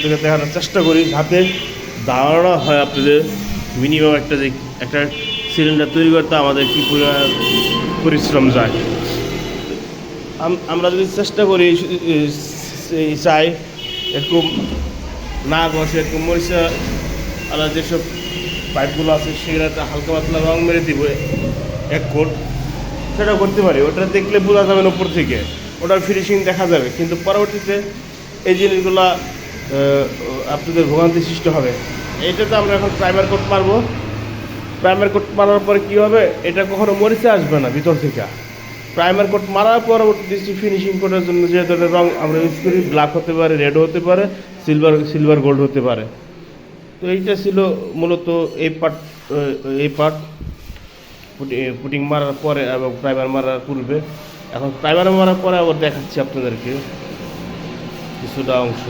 আপনাদের দেখানোর চেষ্টা করি, যাতে ধারণা হয় আপনাদের মিনিমাম একটা সিলিন্ডার তৈরি করতে আমাদের কী পরিশ্রম যায়। আমরা যদি চেষ্টা করি চাই এরকম না বসে এরকম মরিচা আলাদা যেসব পাইপগুলো আছে সেগুলোতে হালকা পাতলা রং মেরে দিব এক কোট, সেটা করতে পারি। ওটা দেখলে বোঝা যাবে না উপর থেকে, ওটার ফিনিশিং দেখা যাবে, কিন্তু পরবর্তীতে এই জিনিসগুলো আপনাদের ভোগান্তি সৃষ্টি হবে। এইটাতে আমরা এখন প্রাইমার কোট মারবো। প্রাইমার কোট মারার পরে কী হবে, এটা কখনো মরিচে আসবে না ভিতর থেকে। প্রাইমার কোট মারার পরবর্তী ফিনিশিং কোটের জন্য যেহেতু রং আমরা ইউজ করি, ব্ল্যাক হতে পারে, রেড হতে পারে, সিলভার গোল্ড হতে পারে। তো এইটা ছিল মূলত এই পার্ট পুটিং মারার পরে এবং প্রাইমার মারার পূর্বে। এখন প্রাইমার মারার পরে আবার দেখাচ্ছি আপনাদেরকে কিছুটা অংশ।